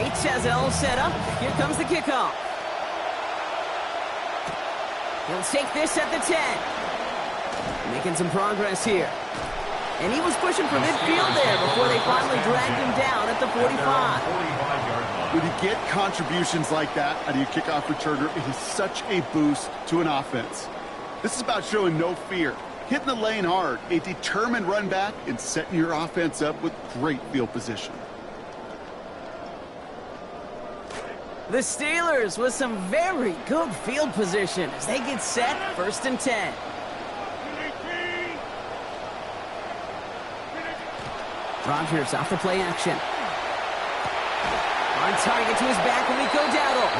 Waits has it all set up. Here comes the kickoff. He'll take this at the 10. Making some progress here. And he was pushing for midfield there before they finally dragged him down at the 45. When you get contributions like that out of your kickoff returner, it is such a boost to an offense. This is about showing no fear, hitting the lane hard, a determined run back, and setting your offense up with great field position. The Steelers with some very good field position as they get set, 1st and 10. Rodgers off the play action. On target to his back, Rico Dowdle.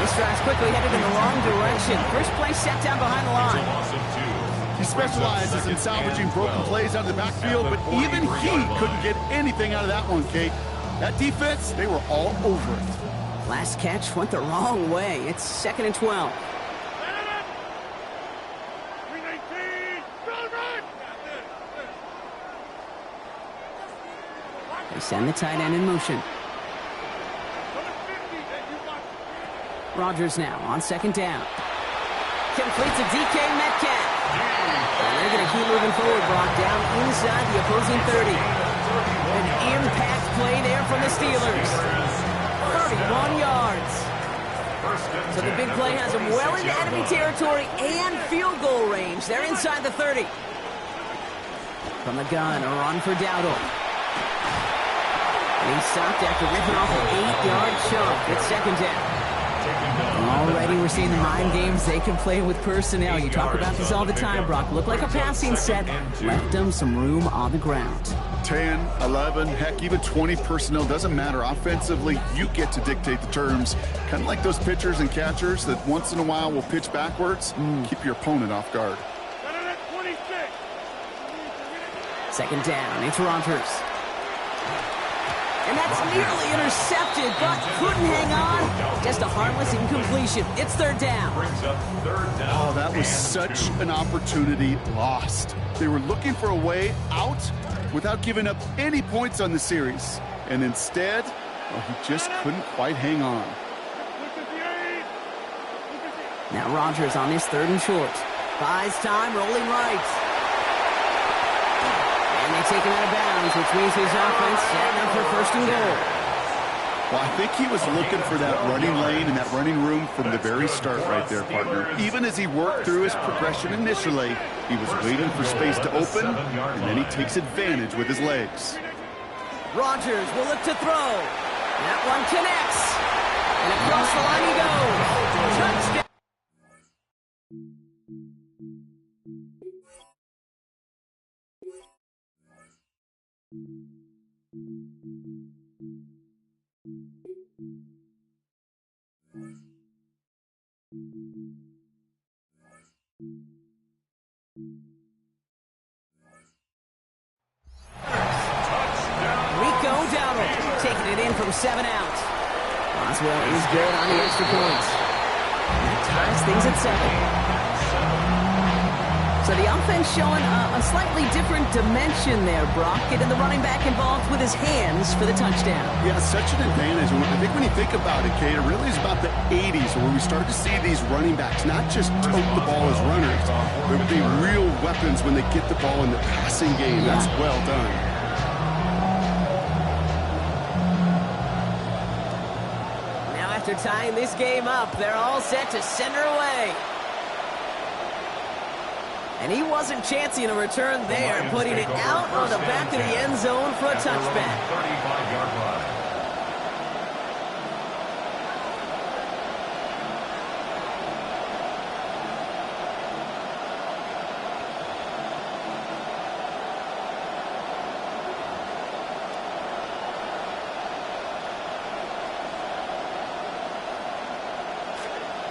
This drive's quickly headed in the wrong direction. First play set down behind the line. He specializes in salvaging broken plays out of the backfield, but even he couldn't get anything out of that one, Kate. That defense, they were all over it. Last catch went the wrong way. It's 2nd and 12. They send the tight end in motion. Rodgers now on 2nd down. Completes a DK Metcalf. And they're going to keep moving forward, Brock, down inside the opposing 30. An impact play there from the Steelers. 31 yards. So the big play has them well into enemy territory and field goal range. They're inside the 30. From the gun, a run for Dowdle. And he's stopped after ripping off an 8-yard chunk. It's 2nd down. Already we're seeing the mind games they can play with personnel. You talk about this all the time, Brock. Look like a passing set. Left them some room on the ground. 10, 11, heck, even 20 personnel, doesn't matter. Offensively, you get to dictate the terms. Kind of like those pitchers and catchers that once in a while will pitch backwards. Keep your opponent off guard. 2nd down, it's Rodgers. And that's nearly intercepted, but couldn't hang on. Just a harmless incompletion. It's 3rd down. Oh, that was such an opportunity lost. They were looking for a way out without giving up any points on the series. And instead, well, he just couldn't quite hang on. Now Rodgers on his 3rd and short. Buys time, rolling right. And they take him out of bounds, which means his offense setting up for 1st and goal. Well, I think he was looking for that running lane and that running room from the very start right there, partner. Even as he worked through his progression initially, he was waiting for space to open, and then he takes advantage with his legs. Rodgers will look to throw. That one connects. And across the line he goes. Touchdown. Taking it in from 7 out. Boswell is good on the extra points. And that ties things at 7. So the offense showing a slightly different dimension there, Brock. Getting the running back involved with his hands for the touchdown. Yeah, such an advantage. I think when you think about it, Kate, it really is about the 80s where we start to see these running backs not just tote the ball as runners, but be real weapons when they get the ball in the passing game. That's well done. After tying this game up, they're all set to send her away. And he wasn't chancing a return there, putting it out on the back of the end zone for a touchback. 35-yard line.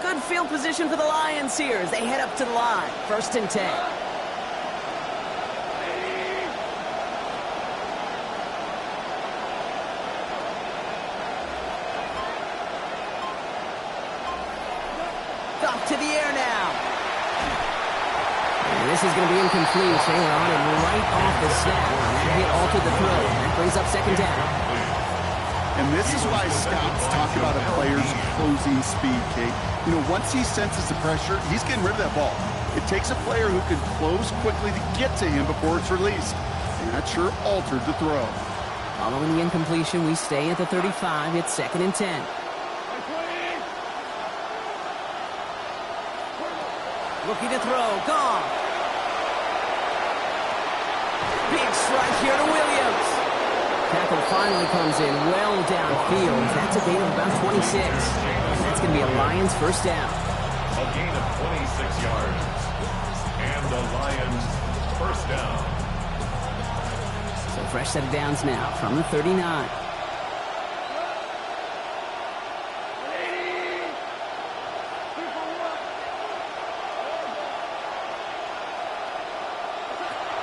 Good field position for the Lions here as they head up to the line. 1st and 10. Off to the air now. And this is going to be incomplete. They were on him right off the snap. And that hit altered the throw. That brings up 2nd down. And this is why scouts talk about a player's closing speed, Kate. You know, once he senses the pressure, he's getting rid of that ball. It takes a player who can close quickly to get to him before it's released. And that sure altered the throw. Following the incompletion, we stay at the 35. It's 2nd and 10. Looking to throw. Gone. Big strike here to Williams. Tackle finally comes in well downfield. That's a gain of about 26. And that's going to be a Lions first down. A gain of 26 yards. And the Lions first down. So fresh set of downs now from the 39.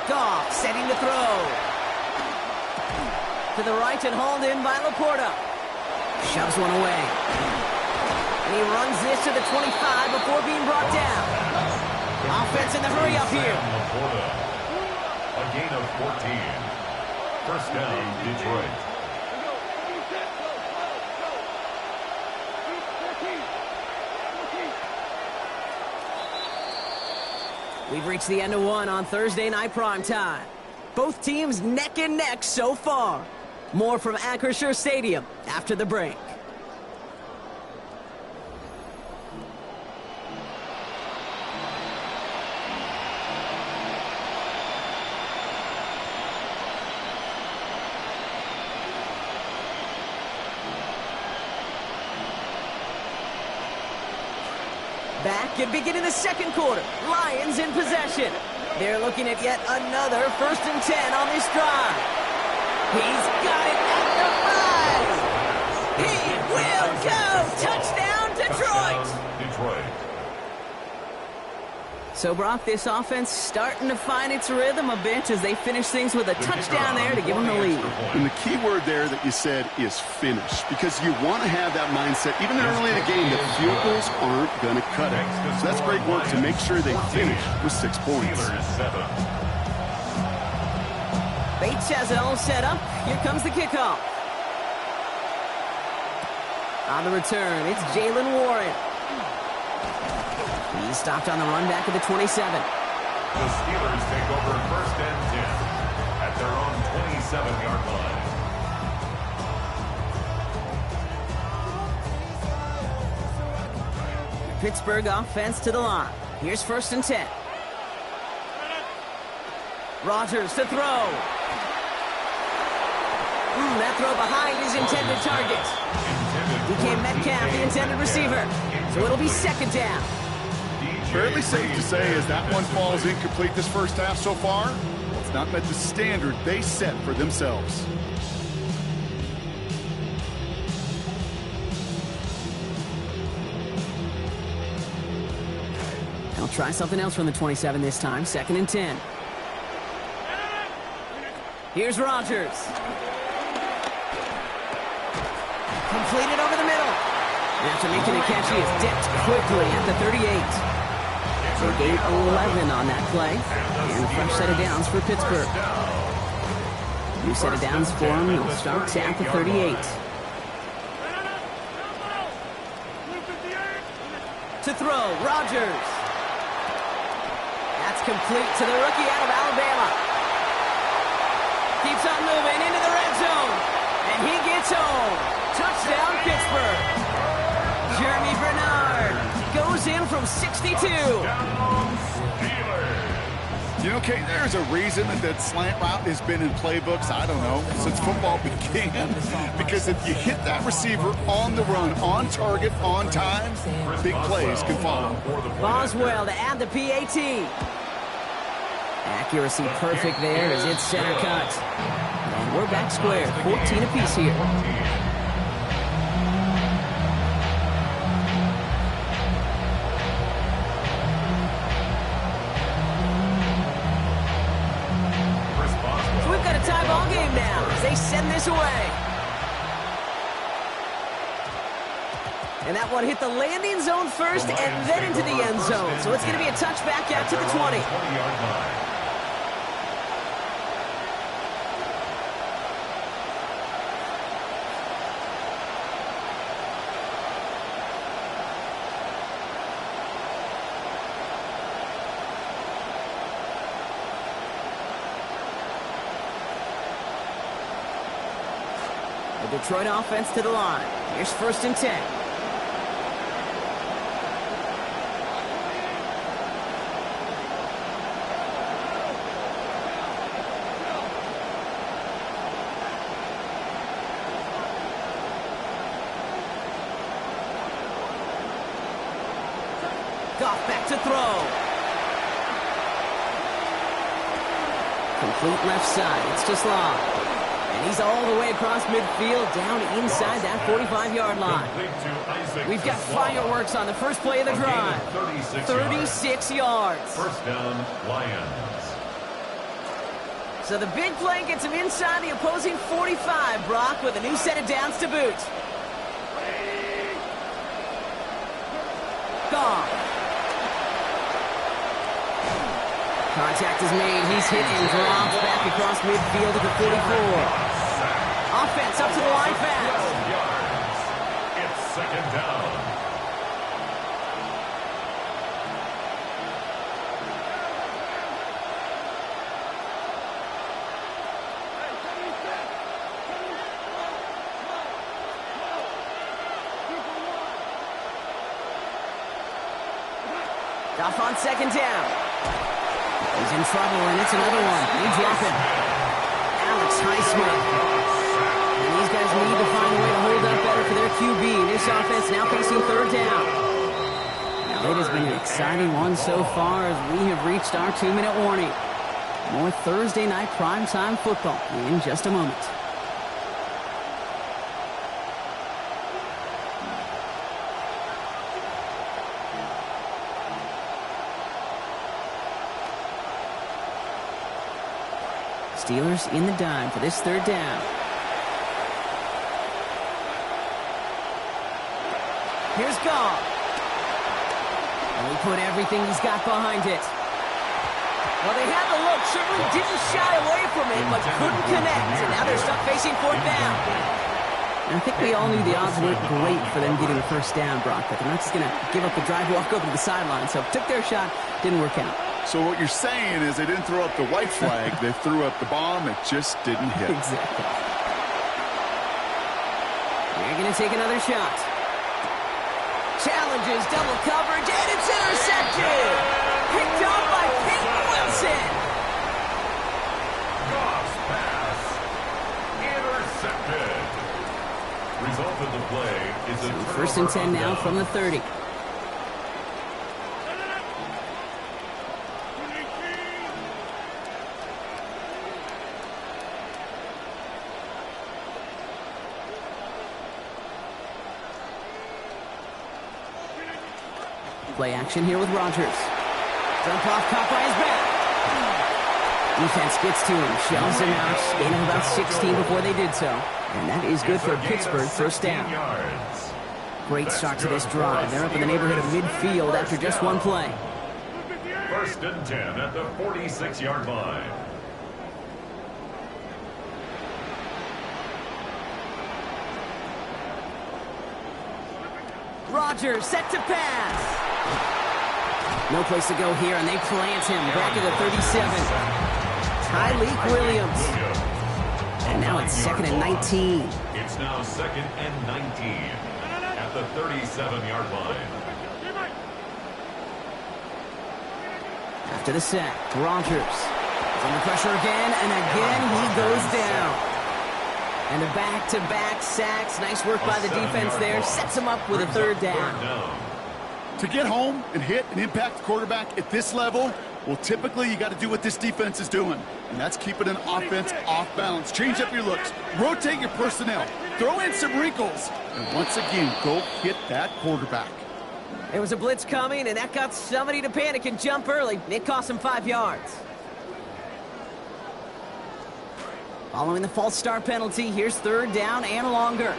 Goff setting the throw. To the right and hauled in by Laporta. Shoves one away. And he runs this to the 25 before being brought down. Offense in the hurry up here. Laporta. A gain of 14. First down, Detroit. We've reached the end of one on Thursday night primetime. Both teams neck and neck so far. More from Acrisure Stadium after the break. Back and beginning the second quarter. Lions in possession. They're looking at yet another 1st and 10 on this drive. He's got it at the 5. He will go. Touchdown, Detroit. So, Brock, this offense starting to find its rhythm a bit as they finish things with a touchdown there to give them the lead. And the key word there that you said is finish, because you want to have that mindset, even early in the game, that field goals aren't going to cut it. So that's great work to make sure they finish with 6 points. Bates has it all set up. Here comes the kickoff. On the return, it's Jalen Warren. He's stopped on the run back at the 27. The Steelers take over 1st and 10 at their own 27-yard line. Pittsburgh offense to the line. Here's 1st and 10. Rodgers to throw. That throw behind his intended target. DK Metcalf, the intended receiver. So it'll be 2nd down. Fairly safe to say as that one falls incomplete this first half so far, it's not met the standard they set for themselves. They'll try something else from the 27 this time. 2nd and 10. Here's Rodgers. Completed over the middle. And after making a catch, he is dipped quickly at the 38. So gain 11 on that play. And a fresh set of downs for Pittsburgh. New set of downs for him. He'll start at the 38. To throw, Rodgers. That's complete to the rookie out of Alabama. Keeps on moving into the red zone. And he gets home. Touchdown, Pittsburgh. Jeremy Bernard goes in from 62. You know, Kate, there's a reason that slant route has been in playbooks, I don't know, since football began. Because if you hit that receiver on the run, on target, on time, big plays can follow. Boswell to add the PAT. Accuracy perfect there as it's center cut. And we're back square, 14 apiece here. They send this away. And that one hit the landing zone first and then into the end zone. So it's going to be a touchback out to the 20. The Detroit offense to the line. Here's 1st and 10. Goff back to throw. Complete left side. It's just long. And he's all the way across midfield, down inside that 45-yard line. We've got fireworks on the first play of the drive. 36 yards. First down, Lions. So the big play gets him inside the opposing 45, Brock, with a new set of downs to boot. Goff. Contact is made. He's hit and drops back across midfield at the 44. Offense up to the line fast. It's 2nd down. Goff on 2nd down. He's in trouble, and it's another one. They drop him. Alex Highsmith. And these guys need to find a way to hold up better for their QB. This offense now facing 3rd down. Now, it has been an exciting one so far as we have reached our 2-minute warning. More Thursday night primetime football in just a moment. Steelers in the dime for this 3rd down. Here's Goff. And he put everything he's got behind it. Well, they had the look. Certainly didn't shy away from it, but couldn't connect. And now they're stuck facing 4th down. And I think we all knew the odds weren't great for them getting the 1st down, Brock, but they're not just going to give up the drive, walk over to the sideline. So took their shot, didn't work out. So what you're saying is they didn't throw up the white flag, they threw up the bomb, it just didn't hit. Exactly. They're going to take another shot. Challenges, double coverage, and it's intercepted! Picked up by Peyton Wilson! Goff's pass. Intercepted. Result of the play is a 1st and 10 now from the 30. Play action here with Rodgers. Dump off, caught by his back. Defense gets to him, shoves him out. Gain of about 16 before they did so. And that is good for Pittsburgh, 1st down. Great start to this drive. They're up in the neighborhood of midfield after just one play. 1st and 10 at the 46-yard line. Rodgers set to pass. No place to go here, and they plant him back at the 37. Tyreek Williams. And now it's 2nd and 19. It's now 2nd and 19 at the 37-yard line. After the sack, Rodgers is under pressure again, and again he goes down. And the back-to-back sacks. Nice work by the defense there. Sets him up with a 3rd down. To get home and hit and impact the quarterback at this level, well, typically you got to do what this defense is doing, and that's keeping an offense off balance. Change up your looks, rotate your personnel, throw in some wrinkles, and once again, go hit that quarterback. There was a blitz coming, and that got somebody to panic and jump early. It cost him 5 yards. Following the false start penalty, here's 3rd down and longer.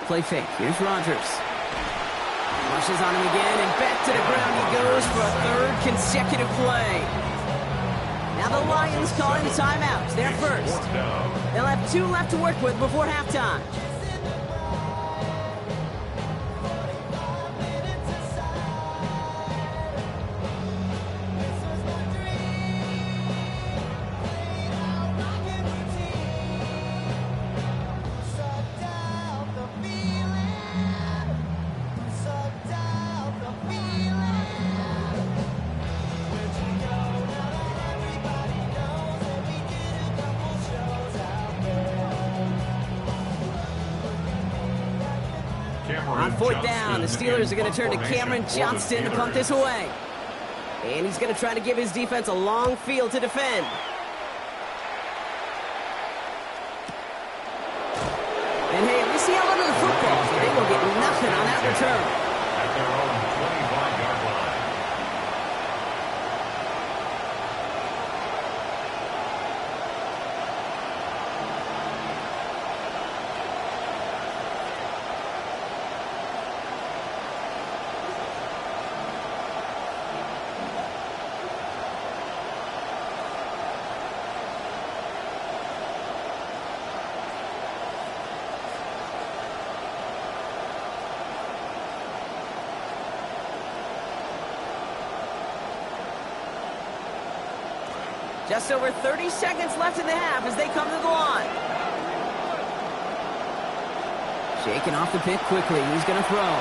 Play fake. Here's Rodgers. Rushes on him again, and back to the ground he goes for a 3rd consecutive play. Now the Lions calling the timeouts. They're first. They'll have 2 left to work with before halftime. on fourth down. The Steelers are going to turn to Cameron Johnston to punt this away. And he's going to try to give his defense a long field to defend. And hey, at least he held onto the football, so they will get nothing on that return. At their own 25-yard line. Just over 30 seconds left in the half as they come to the line. Shaking off the pick quickly. He's going to throw.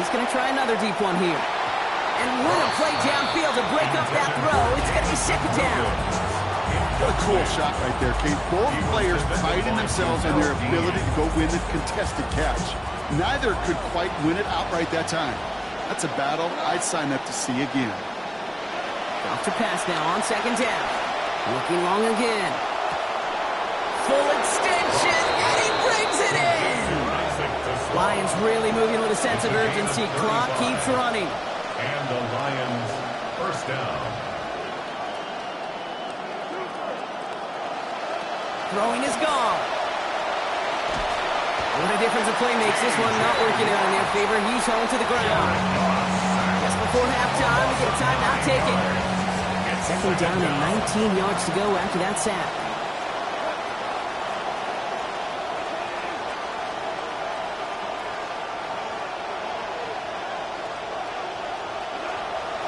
He's going to try another deep one here. And what a play downfield to break up that throw. It's going to be second down. What a cool shot right there, Kate. Both players priding themselves on their ability to go win the contested catch. Neither could quite win it outright that time. That's a battle I'd sign up to see again. Off to pass now on second down. Looking long again. Full extension, and he brings it in! Lions really moving with a sense of urgency. Clock keeps running. And the Lions first down. Throwing is gone. What a difference a play makes. This one not working out in their favor. He's home to the ground. Just before halftime, we get a timeout taken. Second down and 19 yards to go after that sack.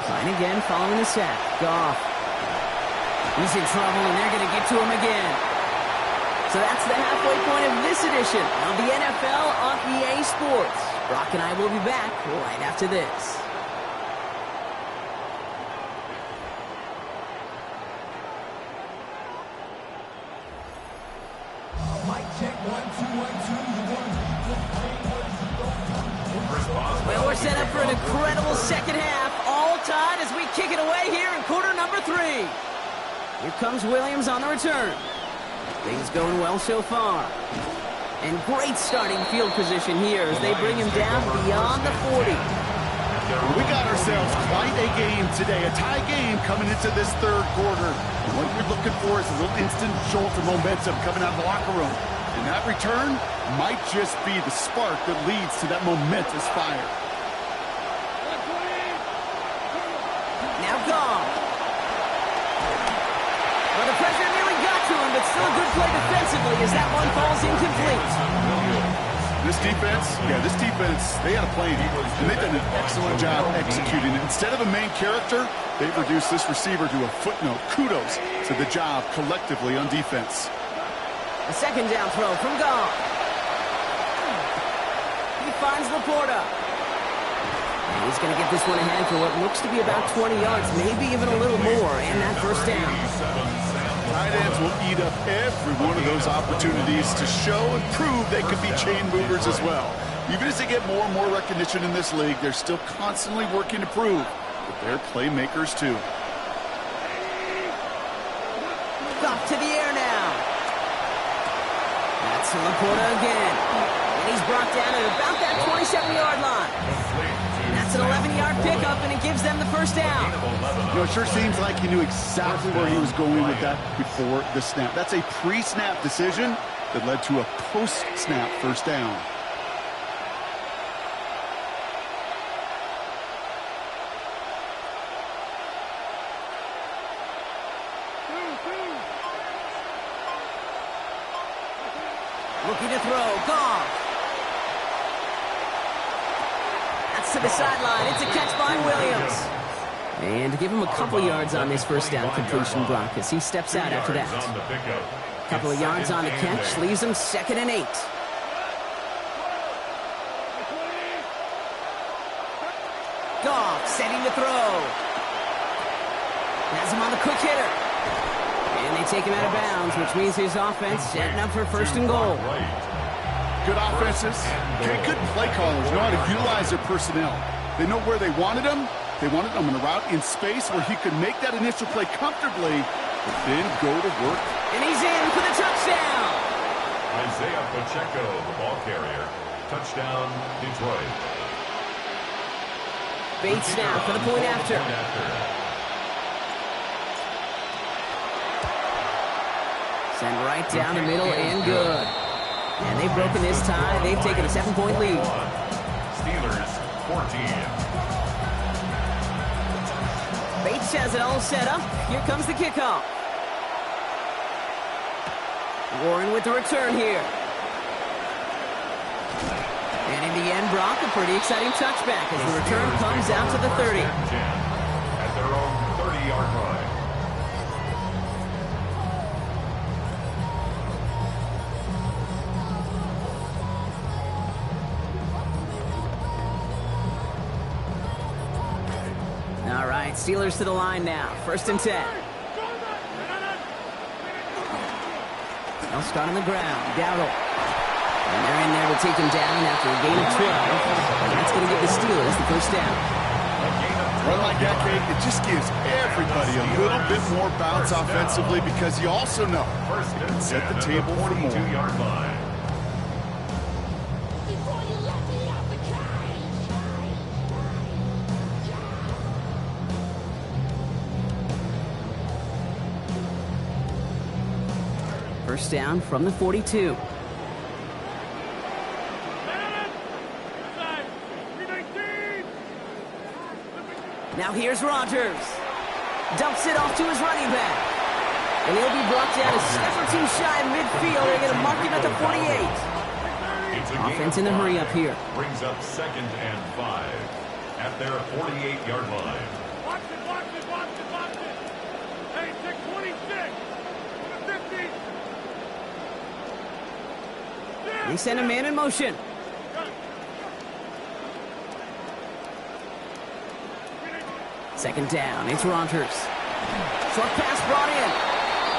Line again following the sack. Goff. He's in trouble, and they're going to get to him again. So that's the halfway point of this edition of the NFL on EA Sports. Brock and I will be back right after this. Well, we're set up for an incredible second half. All tied as we kick it away here in quarter number 3. Here comes Williams on the return. Things going well so far. And great starting field position here as they bring him down beyond the 40. We got ourselves quite a game today. A tie game coming into this third quarter. And what you're looking for is a little instant jolt of momentum coming out of the locker room. And that return might just be the spark that leads to that momentous fire. Now gone. Well, the pressure nearly got to him, but still a good play defensively as that one falls incomplete. This defense, they had a plan, and they've done an excellent job executing it. Instead of a main character, they've reduced this receiver to a footnote. Kudos to the job collectively on defense. A second down throw from Goff. He finds Laporta. And he's going to get this one ahead for what looks to be about 20 yards, maybe even a little more, and that first down. Tight ends will eat up every one of those opportunities to show and prove they could be chain movers as well. Even as they get more and more recognition in this league, they're still constantly working to prove that they're playmakers too. Goff to the air now. That's Laporta again. And he's brought down at about that 27-yard line. And that's an 11-yard pickup, and it gives them the first down. You know, it sure seems like he knew exactly where he was going with that before the snap. That's a pre-snap decision that led to a post-snap first down. Looking to throw. Goff. That's to the sideline. It's a catch by Williams. And to give him a couple yards on this first down completion, Brock, as he steps out after that. A couple of yards on the catch leaves him 2nd and 8. Goff setting the throw. Has him on the quick hitter. And they take him out of bounds, which means his offense setting up for 1st and goal. Good offenses, good play callers know how to utilize their personnel. They know where they wanted him. They wanted him in a route in space where he could make that initial play comfortably, but then go to work. And he's in for the touchdown. Isaiah Pacheco, the ball carrier. Touchdown, Detroit. Bates now for the point after. Send right down the middle and good. And they've broken this tie. They've taken a 7-point lead. Steelers 14. Bates has it all set up. Here comes the kickoff. Warren with the return here. And in the end, Brock, a pretty exciting touchback as the return comes out to the 30. At their own 30-yard line. All right, Steelers to the line now. 1st and 10. They'll start on the ground. Dowdle. And they're in there to take him down after a gain of 12. And that's going to give the Steelers the 1st down. Run like that, Kate, it just gives everybody a little bit more bounce offensively because you also know it can set the table for more. 42-yard line. First down from the 42. Now here's Rodgers. Dumps it off to his running back. And he'll be brought down a step or two shy of midfield. They're going to mark him at the 48. Offense in the hurry up here. Brings up 2nd and 5 at their 48-yard line. Watch it, watch it, watch it, watch it. Hey, 626. They send a man in motion. Second down, it's Rodgers. Short pass brought in.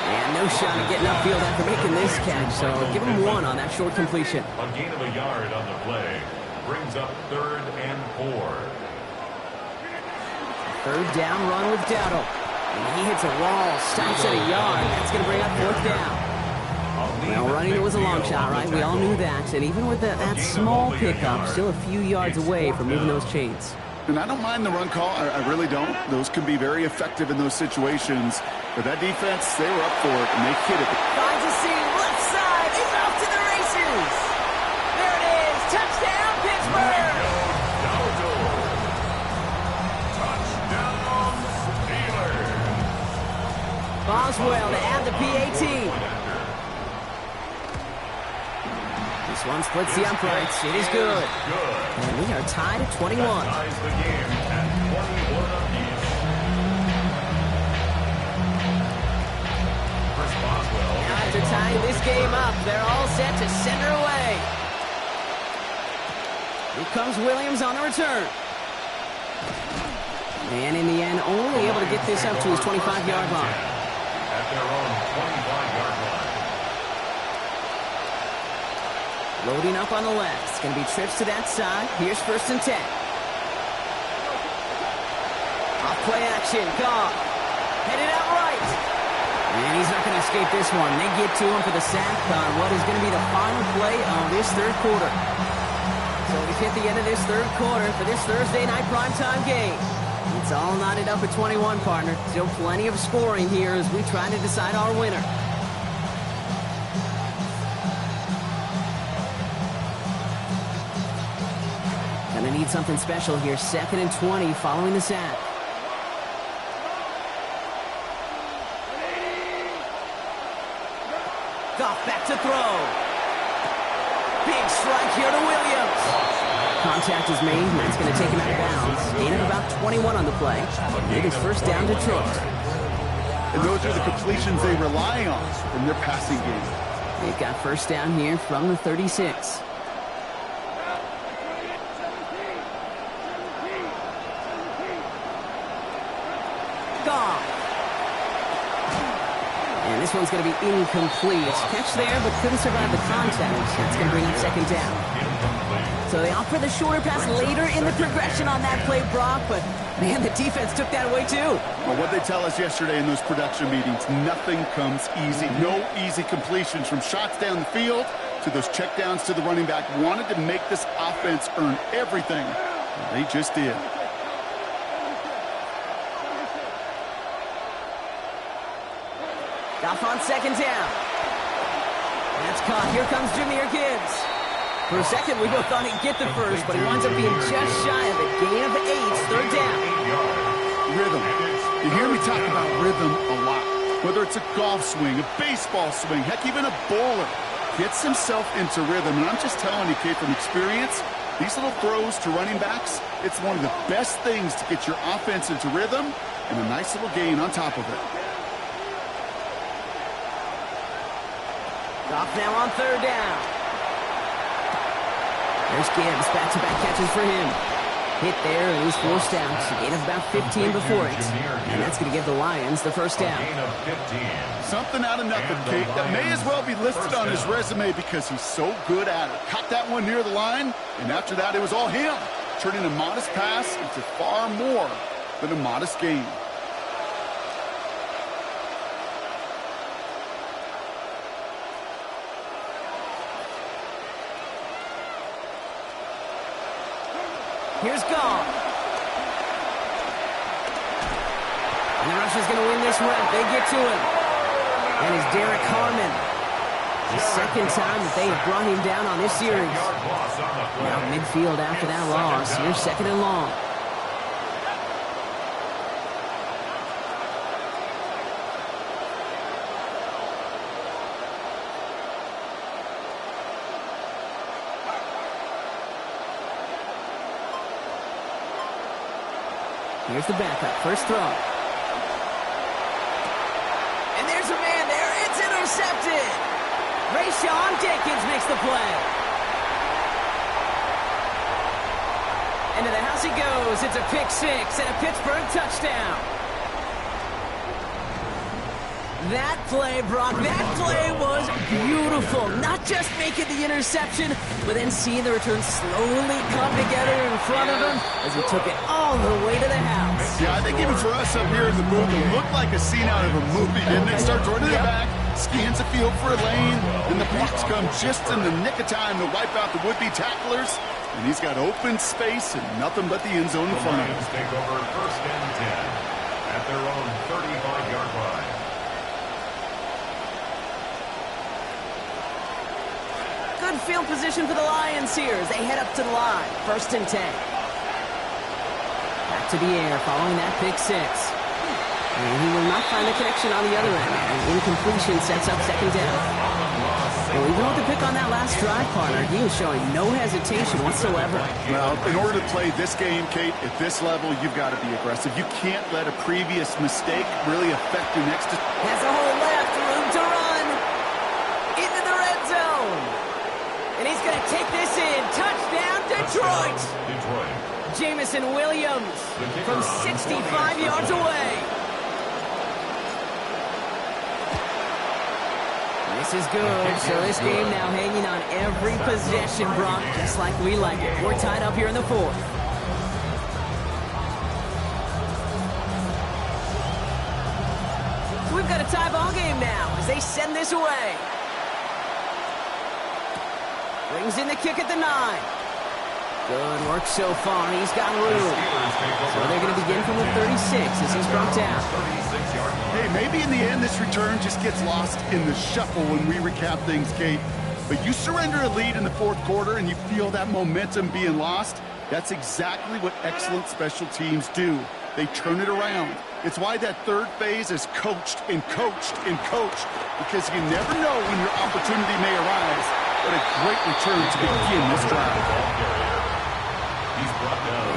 And no shot at getting upfield after making this catch, so give him 1 on that short completion. A gain of a yard on the play. Brings up 3rd and 4. 3rd down run with Dowdle. And he hits a wall, stops at a yard. That's going to bring up 4th down. Well, running it was a long shot, right? We all knew that. And even with that small pickup, still a few yards away from moving those chains. And I don't mind the run call. I really don't. Those can be very effective in those situations. But that defense, they were up for it, and they hit it. Finds a seam, left side. He's off to the races. There it is. Touchdown, Pittsburgh. Touchdown, Steelers. Boswell to add the PAT. This one splits the uprights. It is good. And we are tied at 21. Ties the game at 21 apiece. Chris Boswell. Now after tying this game up, they're all set to send her away. Here comes Williams on the return. And in the end, only able to get this up to his 25-yard line. At their own 25-yard line. Loading up on the left. It's going to be trips to that side. Here's 1st and 10. Off play action. Goff. Headed out right. And he's not going to escape this one. They get to him for the sack on what is going to be the final play of this 3rd quarter. So we've hit the end of this 3rd quarter for this Thursday night primetime game. It's all knotted up at 21, partner. Still plenty of scoring here as we try to decide our winner. Gonna need something special here. 2nd and 20 following the sack. Goff back to throw. Big strike here to Williams. Contact is made, and that's going to take him out of bounds. Gain of about 21 on the play. It is 1st down Detroit. And those are the completions they rely on in their passing game. They've got 1st down here from the 36. And this one's going to be incomplete. Catch there, but couldn't survive the contact. That's going to bring up second down. So they opt for the shorter pass later in the progression on that play, Brock, but man, the defense took that away too. Well, what they tell us yesterday in those production meetings, nothing comes easy. No easy completions from shots down the field to those checkdowns to the running back. Wanted to make this offense earn everything. They just did. Off on second down. That's caught. Here comes Jahmyr Gibbs. For a second, we both thought he'd get the first, but he winds up being just shy of it. Gain of 8, third down. Rhythm. You hear me talk about rhythm a lot. Whether it's a golf swing, a baseball swing, heck, even a bowler gets himself into rhythm. And I'm just telling you, kid, from experience, these little throws to running backs, it's one of the best things to get your offense into rhythm and a nice little gain on top of it. Off now on third down. There's Gibbs, back-to-back catches for him. Hit there, and he's forced out. A gain of about 15 before it. And that's going to give the Lions the first down. Something out of nothing, Kate, that may as well be listed on his resume because he's so good at it. Caught that one near the line, and after that, it was all him, turning a modest pass into far more than a modest gain. Here's Gall. And the Russians going to win this rep. They get to him. And it's Derek Harmon. The second time that they have brought him down on this series. Now midfield after that loss. Here's second and long. Here's the backup. First throw. And there's a man there. It's intercepted. Rayshawn Jenkins makes the play. Into the house he goes. It's a pick six and a Pittsburgh touchdown. That play, Brock, that play was beautiful. Not just making the interception, but then seeing the return slowly come together in front of him as he took it all the way to the house. Yeah, I think even for us up here in the booth, it looked like a scene out of a movie, didn't it? Starts running it back, scans the field for a lane, then the blocks come just in the nick of time to wipe out the would-be tacklers, and he's got open space and nothing but the end zone in front of him. Take over first and 10 at their own 35-yard line. Good field position for the Lions here as they head up to the line. First and 10. Back to the air following that pick six. And he will not find the connection on the other end. An incompletion sets up second down. Well, even with the pick on that last drive, partner, he was showing no hesitation whatsoever. Well, in order to play this game, Kate, at this level, you've got to be aggressive. You can't let a previous mistake really affect your next. Has a hole left, room to run. Into the red zone. And he's going to take this in. Touchdown, Detroit. Jamison Williams from 65 yards away. This is good. So this game now hanging on every possession, Brock, just like we like it. We're tied up here in the fourth. So we've got a tie ball game now as they send this away. Brings in the kick at the 9. Good work so far. He's got room. So they're going to begin from the 36 as he's brought down. Hey, maybe in the end this return just gets lost in the shuffle when we recap things, Kate. But you surrender a lead in the fourth quarter and you feel that momentum being lost. That's exactly what excellent special teams do. They turn it around. It's why that third phase is coached and coached and coached, because you never know when your opportunity may arise. What a great return to begin this drive.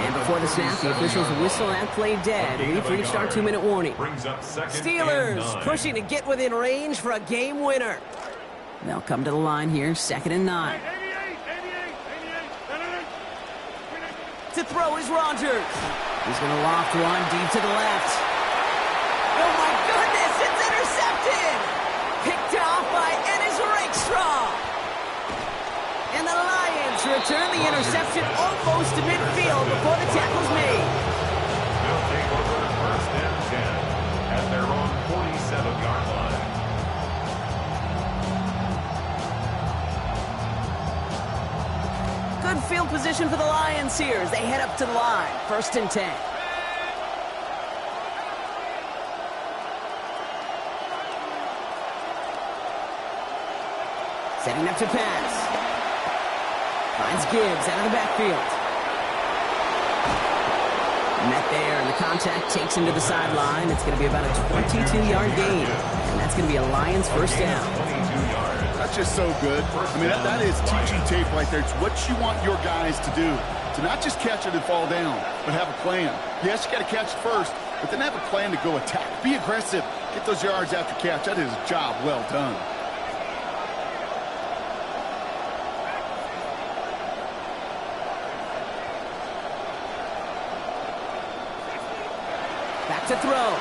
And before the snap, the officials whistle that play dead. We've reached our 2-minute warning. Steelers pushing to get within range for a game winner. They'll come to the line here, second and 9. To throw is Rodgers. He's going to loft one deep to the left. Oh, my goodness, it's intercepted! return the interception almost to midfield before the tackle's made. They'll take over first and 10 at their own 47-yard line. Good field position for the Lions here as they head up to the line. First and 10. Setting up to pass. Finds Gibbs out of the backfield. Met there, and the contact takes him to the sideline. It's going to be about a 22-yard gain, and that's going to be a Lions first down. That's just so good. I mean, that is teaching tape right there. It's what you want your guys to do. To not just catch it and fall down, but have a plan. Yes, you got to catch it first, but then have a plan to go attack. Be aggressive. Get those yards after catch. That is a job well done. Back to throw.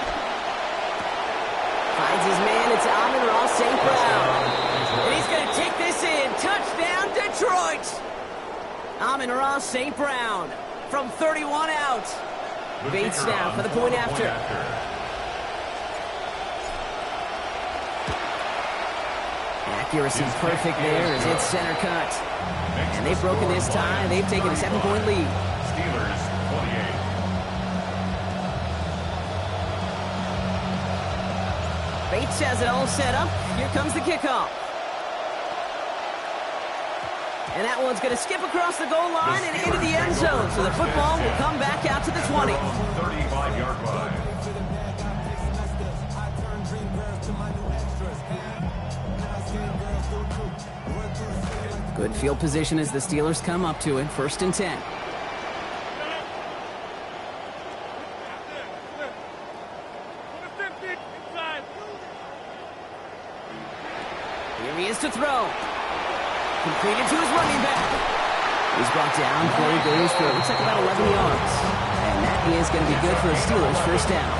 Finds his man. It's Amon-Ra St. Brown. And he's going to take this in. Touchdown, Detroit. Amon-Ra St. Brown from 31 out. Bates now for the point after. Accuracy perfect there as it's center cut. And they've broken this tie. They've taken a 7-point lead. Steelers 28. Bates has it all set up. Here comes the kickoff. And that one's going to skip across the goal line and into the end zone. So the football will come back out to the 20. 35-yard line. Good field position as the Steelers come up to it. First and 10. Here he is to throw. Completed to his running back. He's brought down. Play goes for, looks like about 11 yards. And that is going to be good for a Steelers first down.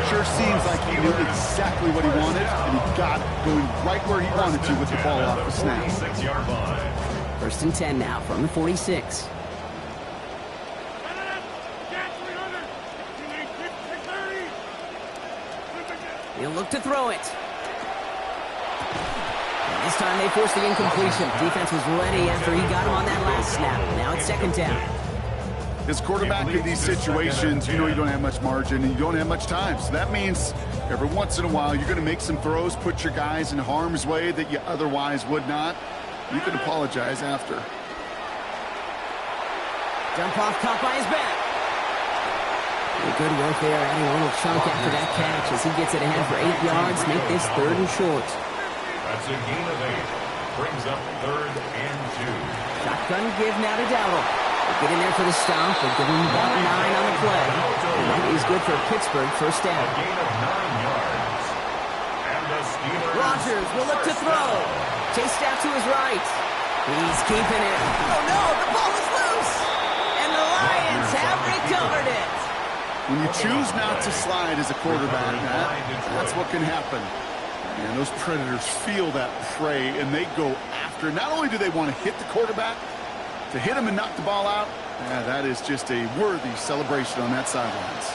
Sure seems like he knew exactly what he wanted, and he got it, going right where he wanted to with the ball off the snap. 46-yard line. First and 10 now from the 46. He'll look to throw it. And this time they forced the incompletion. Defense was ready after he got him on that last snap. Now it's second down. As quarterback in these situations, you know you don't have much margin and you don't have much time. So that means every once in a while you're going to make some throws, put your guys in harm's way that you otherwise would not. You can apologize after. Jump off, caught by his back. Good work there, adding a little chunk after that catch as he gets it ahead for 8 yards. Make this third and short. That's a gain of 8. Brings up third and 2. Shotgun give now to Dowdle. They get in there for the stop. They give him about 9 on the play. And that is good for Pittsburgh first down. A gain of 9 yards. And the Steelers. Rodgers will look to throw. Chased out to his right. He's keeping it. Oh no, the ball is loose. And the Lions have recovered it. When you choose not to slide as a quarterback, that's what can happen. And those Predators feel that prey, and they go after. Not only do they want to hit the quarterback, to hit him and knock the ball out, that is just a worthy celebration on that sidelines.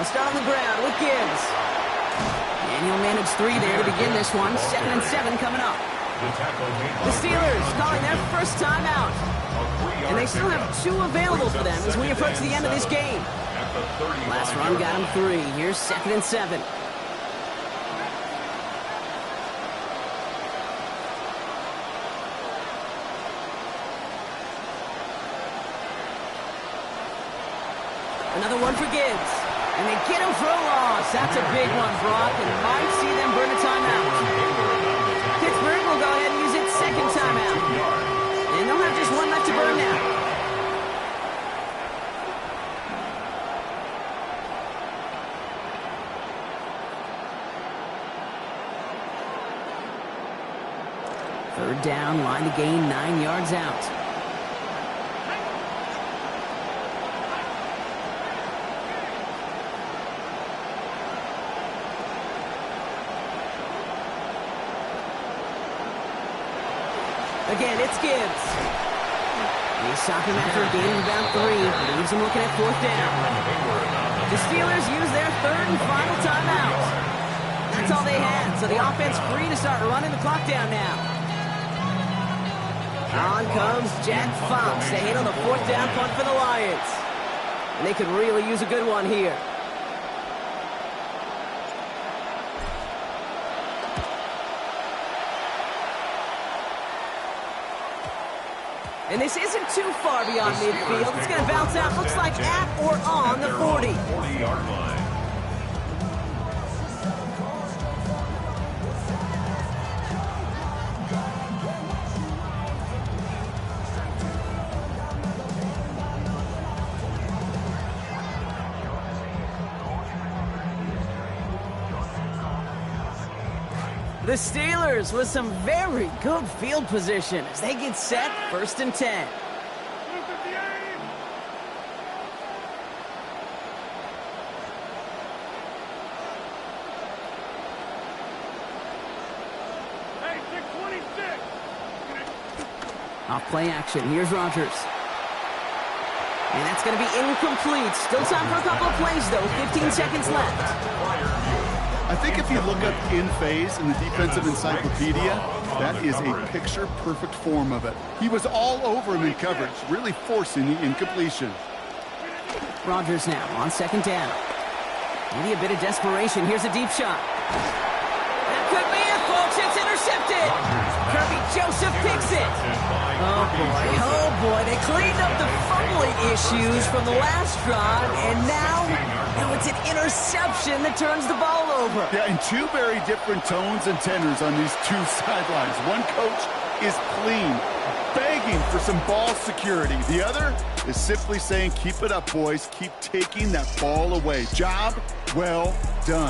Let's start on the ground with Gibbs. And he'll manage 3 there to begin this one. 2nd and 7 coming up. The Steelers calling their first time out. And they still have 2 available for them as we approach the end of this game. Last run got him 3. Here's 2nd and 7. Another one for Gibbs. And they get him for a loss. That's a big one, Brock, and might see them burn a timeout. Pittsburgh will go ahead and use its 2nd timeout. And they'll have just 1 left to burn now. Third down, line to gain 9 yards out. Again, it's Gibbs. They stop him after a gain of about 3. Leaves him looking at 4th down. The Steelers use their 3rd and final timeout. That's all they had, so the offense free to start running the clock down now. On comes Jack Fox to handle the 4th down punt for the Lions. And they could really use a good one here. And this isn't too far beyond midfield. It's going to bounce out, looks like at or on the 40. 40-yard line. The Steelers with some very good field position as they get set, 1st and 10. Hey, 626. Off play action, here's Rodgers. And that's going to be incomplete. Still time for a couple of plays, though. 15 seconds left. I think if you look up in phase in the defensive encyclopedia, that is a picture-perfect form of it. He was all over him in coverage, really forcing the incompletion. Rodgers now on 2nd down. Maybe a bit of desperation. Here's a deep shot. That could be it, folks. It's intercepted. Kirby Joseph picks it. Oh, boy. They cleaned up the fumbling issues from the last drive, and now it's an interception that turns the ball over. Yeah, and 2 very different tones and tenors on these 2 sidelines. One coach is clean, begging for some ball security. The other is simply saying, keep it up, boys. Keep taking that ball away. Job well done.